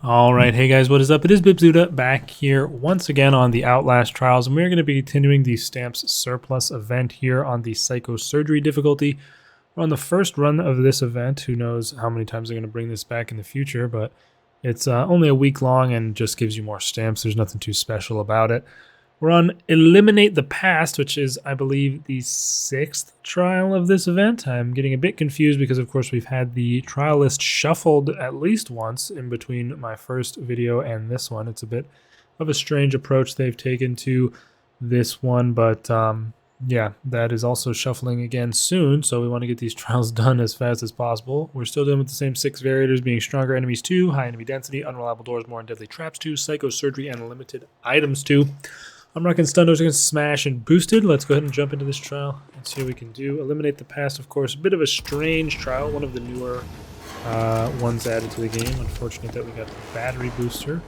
Alright, hey guys, what is up? It is Bibzuda back here once again on the Outlast trials, and we're going to be continuing the Stamps Surplus event here on the Psychosurgery difficulty. We're on the first run of this event. Who knows how many times they're going to bring this back in the future, but it's only a week long and just gives you more stamps. There's nothing too special about it. We're on Eliminate the Past, which is, I believe, the 6th trial of this event. I'm getting a bit confused because, of course, we've had the trial list shuffled at least once in between my first video and this one. It's a bit of a strange approach they've taken to this one, but yeah, that is also shuffling again soon, so we want to get these trials done as fast as possible. We're still dealing with the same 6 variators, being Stronger Enemies 2, High Enemy Density, Unreliable Doors, More and Deadly Traps 2, Psychosurgery, and Limited Items 2. I'm rocking Stundos against Smash and Boosted. Let's go ahead and jump into this trial and see what we can do. Eliminate the Past, of course, a bit of a strange trial, one of the newer ones added to the game. Unfortunate that we got the battery booster.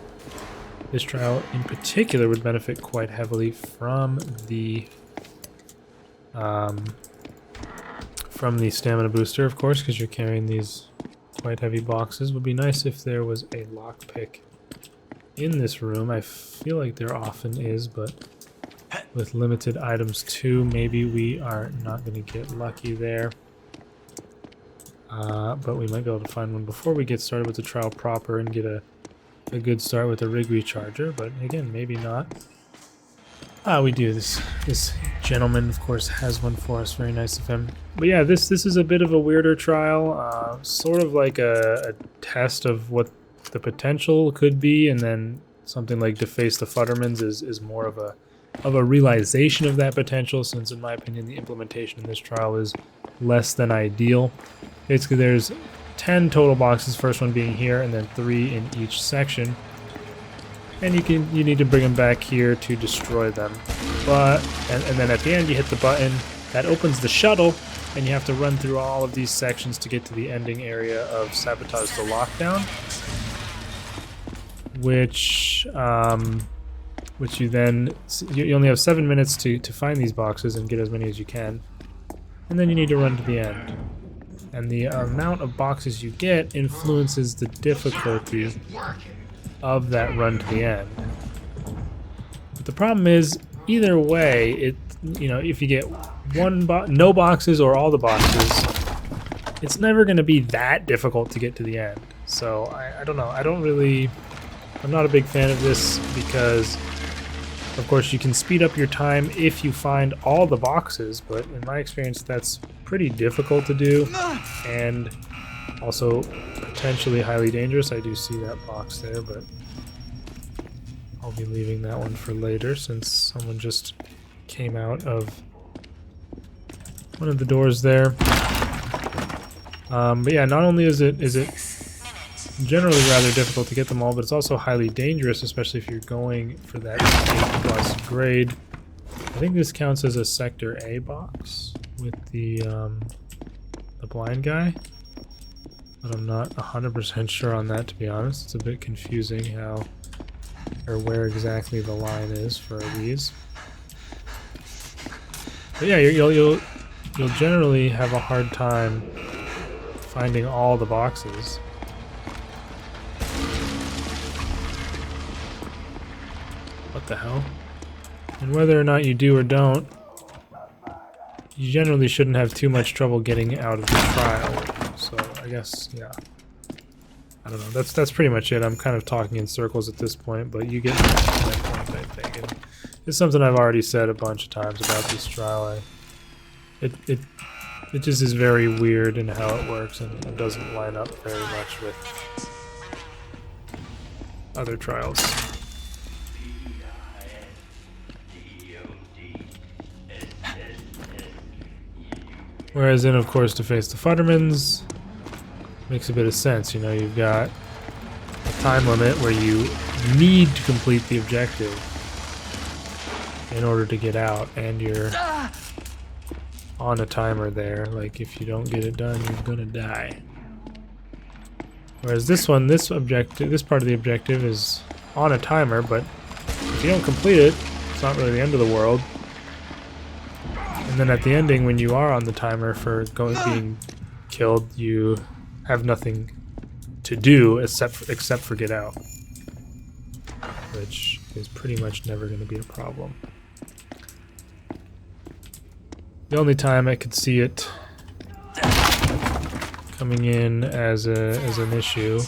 This trial in particular would benefit quite heavily from the stamina booster, of course, because you're carrying these quite heavy boxes. Would be nice if there was a lockpick in this room. I feel like there often is, but with limited items too, maybe we are not going to get lucky there. But we might be able to find one before we get started with the trial proper and get a good start with a rig recharger, but again, maybe not. We do. This gentleman, of course, has one for us. Very nice of him. But yeah, this is a bit of a weirder trial, sort of like a test of what the potential could be, and then something like Deface the Futtermans is more of a realization of that potential, since in my opinion the implementation in this trial is less than ideal. Basically there's 10 total boxes, first one being here, and then 3 in each section, and you need to bring them back here to destroy them. But and then at the end you hit the button that opens the shuttle, and you have to run through all of these sections to get to the ending area of Sabotage the Lockdown, which you only have 7 minutes to find these boxes and get as many as you can, and then you need to run to the end. And the amount of boxes you get influences the difficulty of that run to the end. But the problem is, either way, if you get no boxes or all the boxes, it's never going to be that difficult to get to the end. So I don't know. I'm not a big fan of this because, of course, you can speed up your time if you find all the boxes, but in my experience that's pretty difficult to do, and also potentially highly dangerous. I do see that box there, but I'll be leaving that one for later since someone just came out of one of the doors there. But yeah, not only is it generally rather difficult to get them all, but it's also highly dangerous, especially if you're going for that A+ grade. I think this counts as a Sector A box with the blind guy, but I'm not 100% sure on that, to be honest. It's a bit confusing how or where exactly the line is for these. But yeah, you'll generally have a hard time finding all the boxes. What the hell? And whether or not you do or don't, you generally shouldn't have too much trouble getting out of the trial. So I guess, yeah. I don't know. That's pretty much it. I'm kind of talking in circles at this point, but you get that point, I think. And it's something I've already said a bunch of times about this trial. It just is very weird in how it works, and it doesn't line up very much with other trials. Whereas in, of course, Deface the Futtermans makes a bit of sense. You know, you've got a time limit where you need to complete the objective in order to get out, and you're on a timer there. Like, if you don't get it done, you're gonna die. Whereas this one, this part of the objective is on a timer, but if you don't complete it, it's not really the end of the world. And then at the ending, when you are on the timer for being killed, you have nothing to do except for get out, which is pretty much never going to be a problem. The only time I could see it coming in as an issue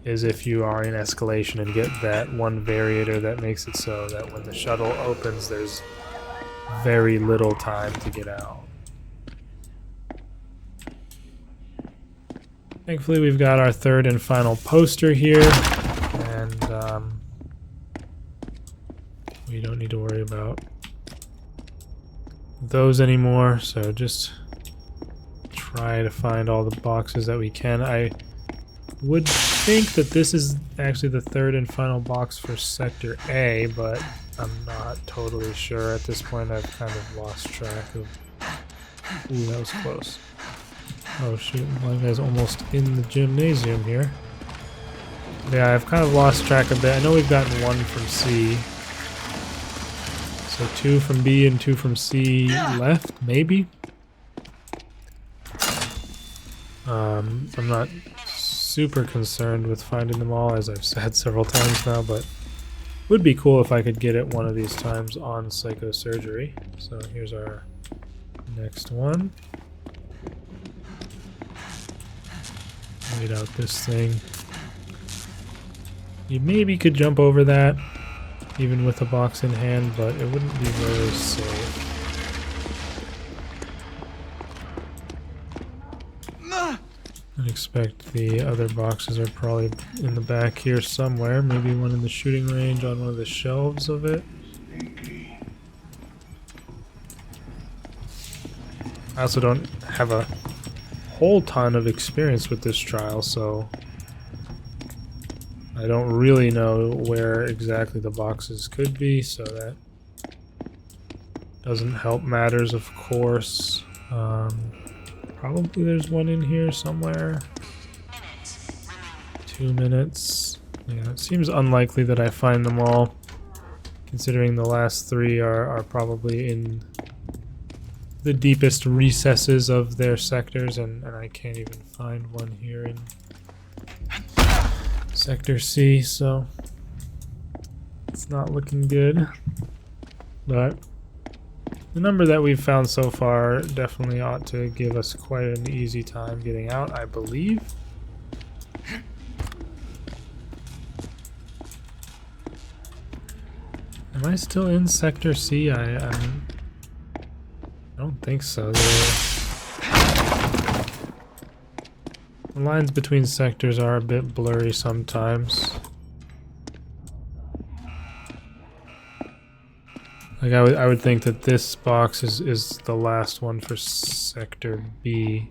is if you are in escalation and get that one variator that makes it so that when the shuttle opens, there's very little time to get out. Thankfully, we've got our third and final poster here, and we don't need to worry about those anymore, so just try to find all the boxes that we can. I would think that this is actually the third and final box for Sector A, but I'm not totally sure at this point. I've kind of lost track of... Ooh, that was close. Oh shoot, my guy's almost in the gymnasium here. Yeah, I've kind of lost track a bit. I know we've gotten one from C. So 2 from B and 2 from C left, maybe? I'm not super concerned with finding them all, as I've said several times now, but would be cool if I could get it one of these times on psychosurgery. So here's our next one. Wait out this thing. You maybe could jump over that, even with a box in hand, but it wouldn't be very safe. I expect the other boxes are probably in the back here somewhere. Maybe one in the shooting range on one of the shelves of it. I also don't have a whole ton of experience with this trial, so I don't really know where exactly the boxes could be, so that doesn't help matters, of course. Probably there's one in here somewhere. 2 minutes. Yeah, it seems unlikely that I find them all, considering the last 3 are probably in the deepest recesses of their sectors, and I can't even find one here in Sector C, so it's not looking good. But the number that we've found so far definitely ought to give us quite an easy time getting out, I believe. Am I still in Sector C? I don't think so. The lines between sectors are a bit blurry sometimes. Like I would think that this box is the last one for Sector B.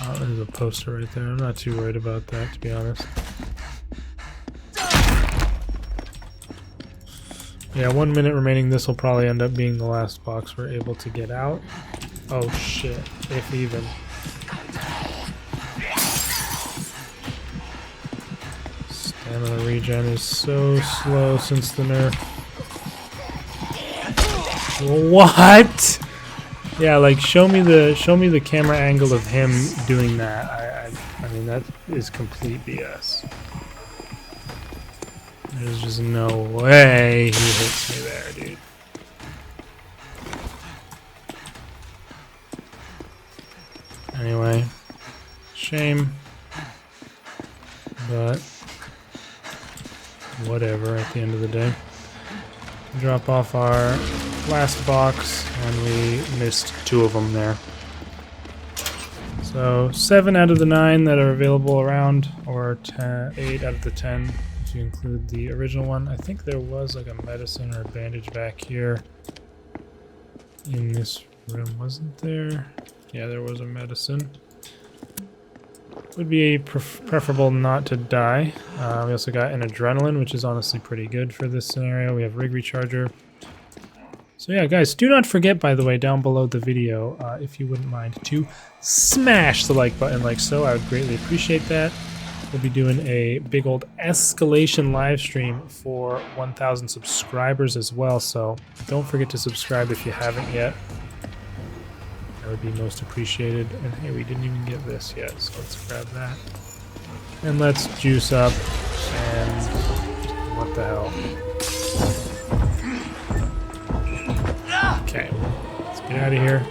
Oh, there's a poster right there. I'm not too worried about that, to be honest. Yeah, 1 minute remaining. This will probably end up being the last box we're able to get out. Oh shit, if even. Stamina regen is so slow since the nerf. What? Yeah, like show me the camera angle of him doing that. I mean, that is complete BS. There's just no way he hits me there, dude. Anyway, shame, but whatever at the end of the day. Drop off our last box, and we missed 2 of them there. So 7 out of the 9 that are available around, or 8 out of the 10 if you include the original one. I think there was like a medicine or a bandage back here in this room, wasn't there? Yeah, there was a medicine. Would be preferable not to die. We also got an adrenaline, which is honestly pretty good for this scenario. We have rig recharger. So yeah, guys, do not forget, by the way, down below the video, if you wouldn't mind, to smash the like button like so. I would greatly appreciate that. We'll be doing a big old escalation live stream for 1,000 subscribers as well, so don't forget to subscribe if you haven't yet. I would be most appreciated. And hey, we didn't even get this yet, so let's grab that. And let's juice up, and what the hell. Okay, let's get out of here.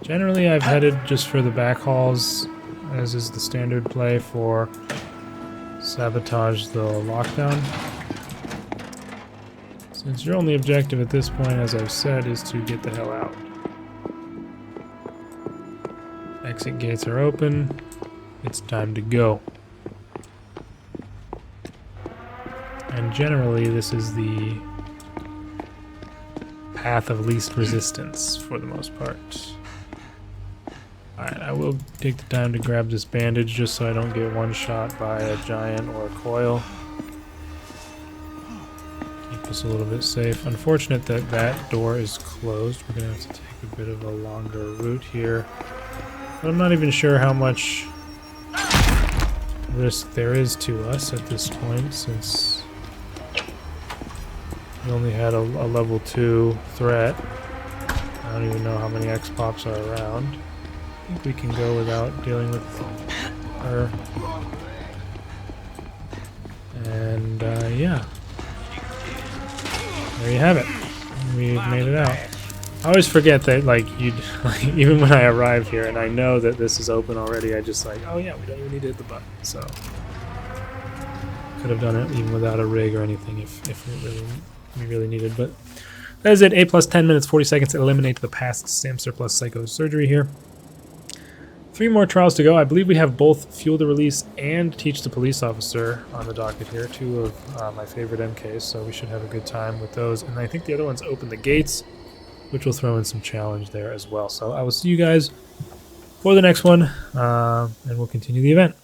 Generally, I've headed just for the back halls, as is the standard play for sabotage the lockdown. Since your only objective at this point, as I've said, is to get the hell out. Exit gates are open. It's time to go. And generally, this is the path of least resistance for the most part. Alright, I will take the time to grab this bandage just so I don't get one shot by a giant or a coil. Keep us a little bit safe. Unfortunate that that door is closed. We're going to have to take a bit of a longer route here. But I'm not even sure how much risk there is to us at this point, since we only had a level 2 threat. I don't even know how many X-Pops are around. I think we can go without dealing with her. And yeah, there you have it. We've made it out. I always forget that, like, even when I arrive here and I know that this is open already, I just like, oh yeah, we don't even need to hit the button. So could have done it even without a rig or anything if we really needed. But that is it. A plus 10 minutes 40 seconds to eliminate the past Stamp Surplus Psycho Surgery here. 3 more trials to go. I believe we have both Fuel the Release and Teach the Police Officer on the docket here. 2 of my favorite MKs, so we should have a good time with those. And I think the other one's Open the Gates, which will throw in some challenge there as well. So I will see you guys for the next one, and we'll continue the event.